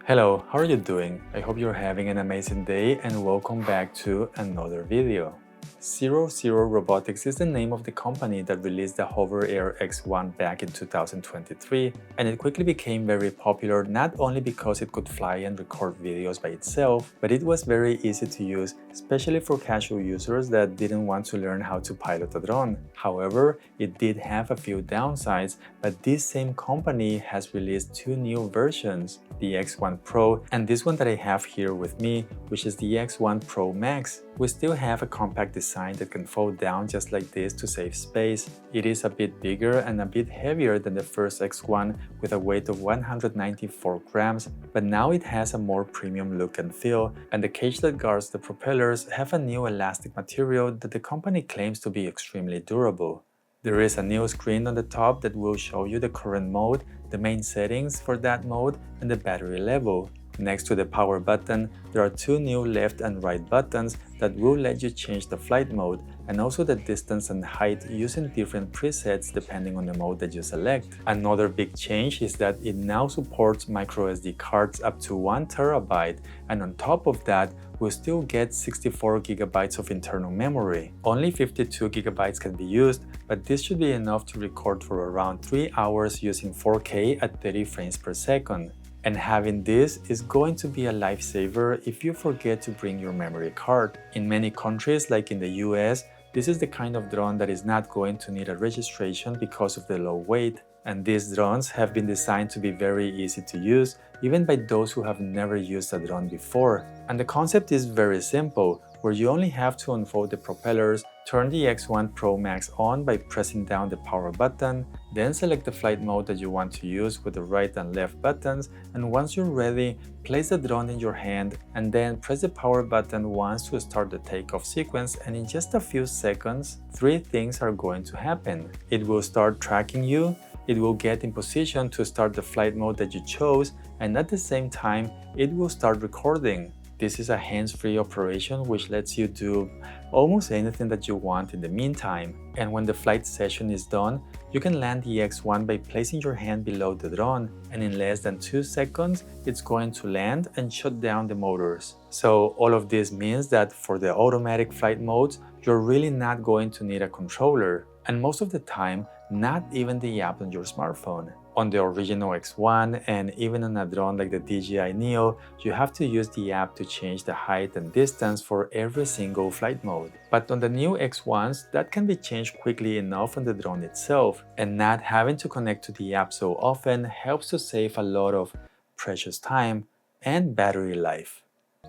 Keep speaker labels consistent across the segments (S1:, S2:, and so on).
S1: Hello, how are you doing? I hope you're having an amazing day and welcome back to another video. Zero Zero Robotics is the name of the company that released the HoverAir X1 back in 2023, and it quickly became very popular not only because it could fly and record videos by itself, but it was very easy to use, especially for casual users that didn't want to learn how to pilot a drone. However, it did have a few downsides, but this same company has released two new versions, the X1 Pro and this one that I have here with me, which is the X1 Pro Max. We still have a compact design that can fold down just like this to save space. It is a bit bigger and a bit heavier than the first X1 with a weight of 194 grams, but now it has a more premium look and feel, and the cage that guards the propellers have a new elastic material that the company claims to be extremely durable. There is a new screen on the top that will show you the current mode, the main settings for that mode, and the battery level. Next to the power button, there are two new left and right buttons that will let you change the flight mode and also the distance and height using different presets depending on the mode that you select. Another big change is that it now supports microSD cards up to 1 terabyte, and on top of that, we'll still get 64 gigabytes of internal memory. Only 52 gigabytes can be used, but this should be enough to record for around 3 hours using 4K at 30 frames per second. And having this is going to be a lifesaver if you forget to bring your memory card. In many countries, like in the US, this is the kind of drone that is not going to need a registration because of the low weight. And these drones have been designed to be very easy to use, even by those who have never used a drone before. And the concept is very simple, where you only have to unfold the propellers, turn the X1 Pro Max on by pressing down the power button, then select the flight mode that you want to use with the right and left buttons, and once you're ready, place the drone in your hand and then press the power button once to start the takeoff sequence, and in just a few seconds, three things are going to happen. It will start tracking you, it will get in position to start the flight mode that you chose, and at the same time, it will start recording. This is a hands-free operation which lets you do almost anything that you want in the meantime. And when the flight session is done, you can land the X1 by placing your hand below the drone, and in less than 2 seconds, it's going to land and shut down the motors. So all of this means that for the automatic flight modes, you're really not going to need a controller, and most of the time, not even the app on your smartphone. On the original X1 and even on a drone like the DJI Neo, you have to use the app to change the height and distance for every single flight mode. But on the new X1s, that can be changed quickly enough on the drone itself, and not having to connect to the app so often helps to save a lot of precious time and battery life.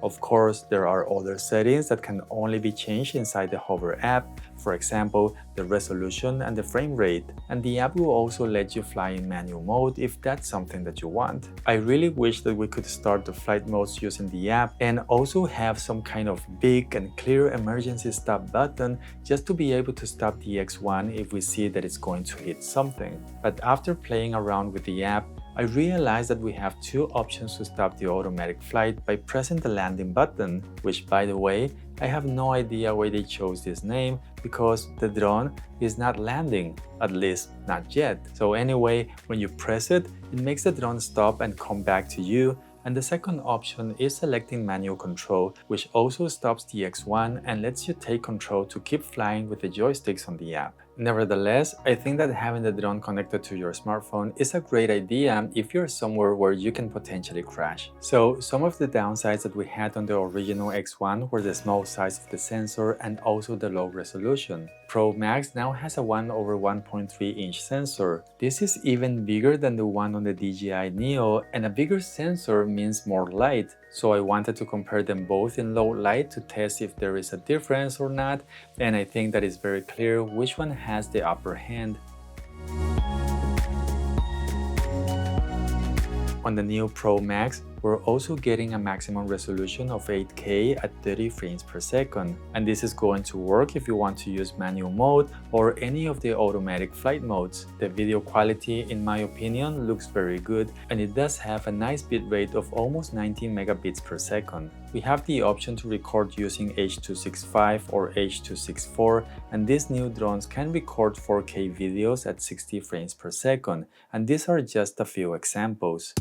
S1: Of course, there are other settings that can only be changed inside the Hover app, for example, the resolution and the frame rate, and the app will also let you fly in manual mode if that's something that you want. I really wish that we could start the flight modes using the app and also have some kind of big and clear emergency stop button just to be able to stop the X1 if we see that it's going to hit something. But after playing around with the app, I realized that we have two options to stop the automatic flight by pressing the landing button, which, by the way, I have no idea why they chose this name because the drone is not landing, at least not yet. So anyway, when you press it, it makes the drone stop and come back to you. And the second option is selecting manual control, which also stops the X1 and lets you take control to keep flying with the joysticks on the app. Nevertheless, I think that having the drone connected to your smartphone is a great idea if you're somewhere where you can potentially crash. So some of the downsides that we had on the original X1 were the small size of the sensor and also the low resolution. Pro Max now has a 1/1.3-inch sensor. This is even bigger than the one on the DJI Neo, and a bigger sensor means more light. So I wanted to compare them both in low light to test if there is a difference or not, and I think that it's very clear which one has the upper hand. On the new Pro Max, we're also getting a maximum resolution of 8K at 30 frames per second, and this is going to work if you want to use manual mode or any of the automatic flight modes. The video quality, in my opinion, looks very good, and it does have a nice bitrate of almost 90 megabits per second. We have the option to record using H.265 or H.264, and these new drones can record 4K videos at 60 frames per second, and these are just a few examples.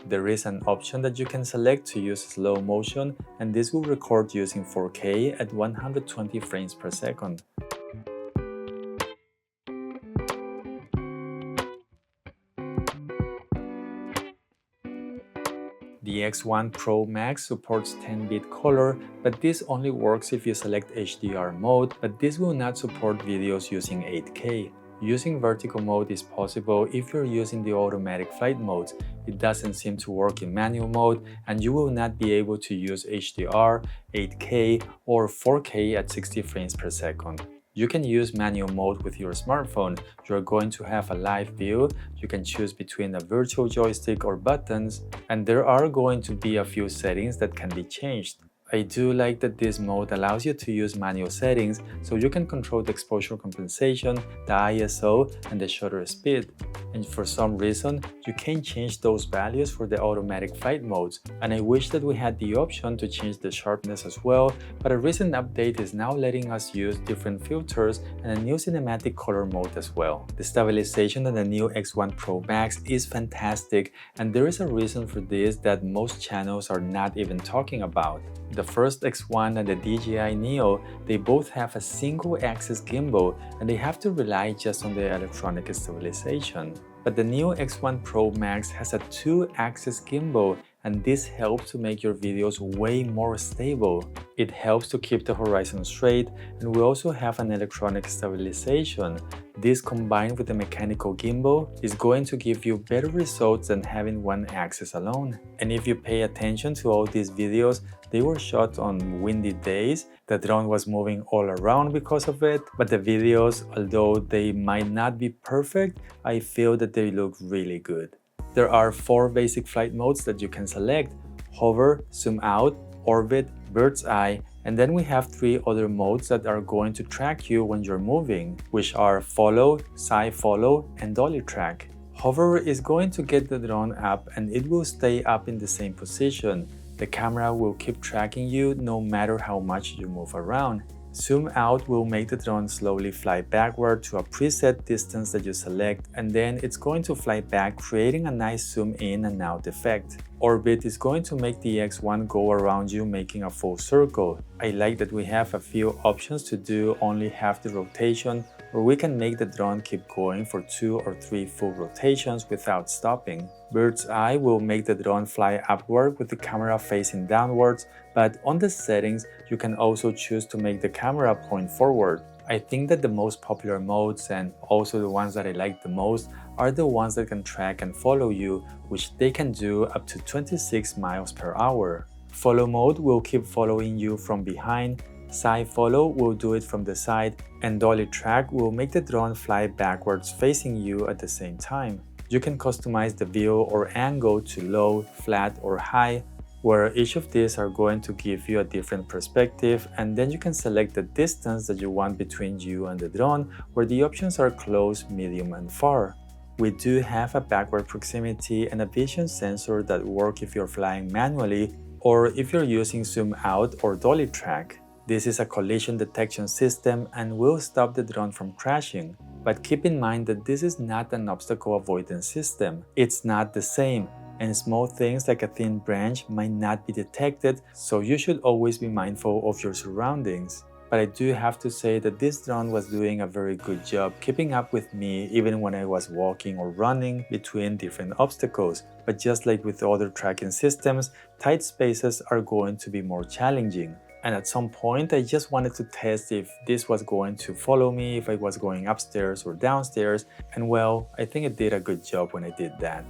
S1: There is an option that you can select to use slow motion, and this will record using 4K at 120 frames per second. The X1 Pro Max supports 10-bit color, but this only works if you select HDR mode, but this will not support videos using 8K. Using vertical mode is possible if you're using the automatic flight modes. It doesn't seem to work in manual mode, and you will not be able to use HDR, 8K, or 4K at 60 frames per second. You can use manual mode with your smartphone. You're going to have a live view. You can choose between a virtual joystick or buttons, and there are going to be a few settings that can be changed. I do like that this mode allows you to use manual settings, so you can control the exposure compensation, the ISO, and the shutter speed. And for some reason, you can't change those values for the automatic flight modes, and I wish that we had the option to change the sharpness as well, but a recent update is now letting us use different filters and a new cinematic color mode as well. The stabilization on the new X1 Pro Max is fantastic, and there is a reason for this that most channels are not even talking about. The first X1 and the DJI Neo, they both have a single-axis gimbal, and they have to rely just on the electronic stabilization. But the new X1 Pro Max has a 2-axis gimbal, and this helps to make your videos way more stable. It helps to keep the horizon straight, and we also have an electronic stabilization. This combined with the mechanical gimbal is going to give you better results than having one axis alone. And if you pay attention to all these videos, they were shot on windy days. The drone was moving all around because of it, but the videos, although they might not be perfect, I feel that they look really good. There are 4 basic flight modes that you can select: hover, zoom out, orbit, bird's eye, and then we have 3 other modes that are going to track you when you're moving, which are follow, side follow, and dolly track. Hover is going to get the drone up and it will stay up in the same position. The camera will keep tracking you no matter how much you move around. Zoom out will make the drone slowly fly backward to a preset distance that you select, and then it's going to fly back, creating a nice zoom in and out effect. Orbit is going to make the X1 go around you, making a full circle. I like that we have a few options to do only half the rotation, or we can make the drone keep going for 2 or 3 full rotations without stopping. Bird's eye will make the drone fly upward with the camera facing downwards, but on the settings, you can also choose to make the camera point forward. I think that the most popular modes, and also the ones that I like the most, are the ones that can track and follow you, which they can do up to 26 miles per hour. Follow mode will keep following you from behind, side follow will do it from the side, and dolly track will make the drone fly backwards facing you at the same time. You can customize the view or angle to low, flat, or high, where each of these are going to give you a different perspective, and then you can select the distance that you want between you and the drone, where the options are close, medium, and far. We do have a backward proximity and a vision sensor that work if you're flying manually or if you're using zoom out or dolly track. This is a collision detection system and will stop the drone from crashing. But keep in mind that this is not an obstacle avoidance system. It's not the same, and small things like a thin branch might not be detected, so you should always be mindful of your surroundings. But I do have to say that this drone was doing a very good job keeping up with me even when I was walking or running between different obstacles. But just like with other tracking systems, tight spaces are going to be more challenging. And at some point, I just wanted to test if this was going to follow me, if I was going upstairs or downstairs, and well, I think it did a good job when I did that.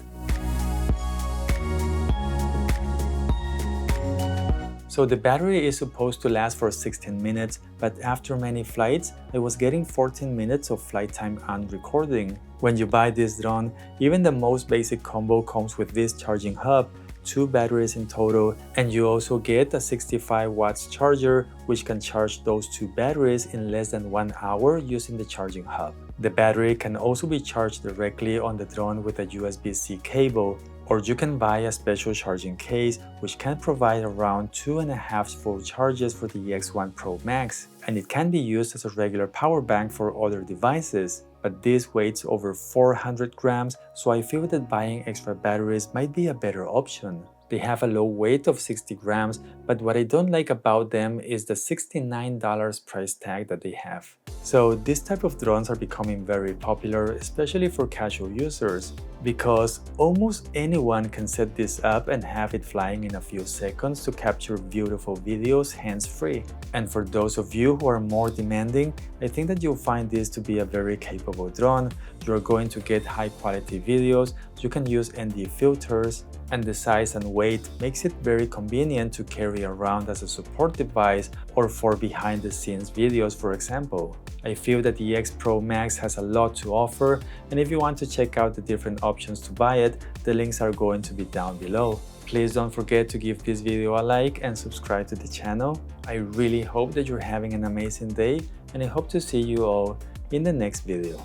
S1: So the battery is supposed to last for 16 minutes, but after many flights, I was getting 14 minutes of flight time on recording. When you buy this drone, even the most basic combo comes with this charging hub, 2 batteries in total, and you also get a 65 watts charger which can charge those 2 batteries in less than 1 hour using the charging hub. The battery can also be charged directly on the drone with a USB-C cable, Or you can buy a special charging case which can provide around 2.5 full charges for the X1 Pro Max, and it can be used as a regular power bank for other devices. But this weighs over 400 grams, so I feel that buying extra batteries might be a better option. They have a low weight of 60 grams, but what I don't like about them is the $69 price tag that they have. So these type of drones are becoming very popular, especially for casual users, because almost anyone can set this up and have it flying in a few seconds to capture beautiful videos hands-free. And for those of you who are more demanding, I think that you'll find this to be a very capable drone. You're going to get high-quality videos, you can use ND filters, and the size and weight makes it very convenient to carry around as a support device or for behind-the-scenes videos, for example. I feel that the X Pro Max has a lot to offer, and if you want to check out the different options to buy it, the links are going to be down below. Please don't forget to give this video a like and subscribe to the channel. I really hope that you're having an amazing day, and I hope to see you all in the next video.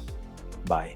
S1: Bye.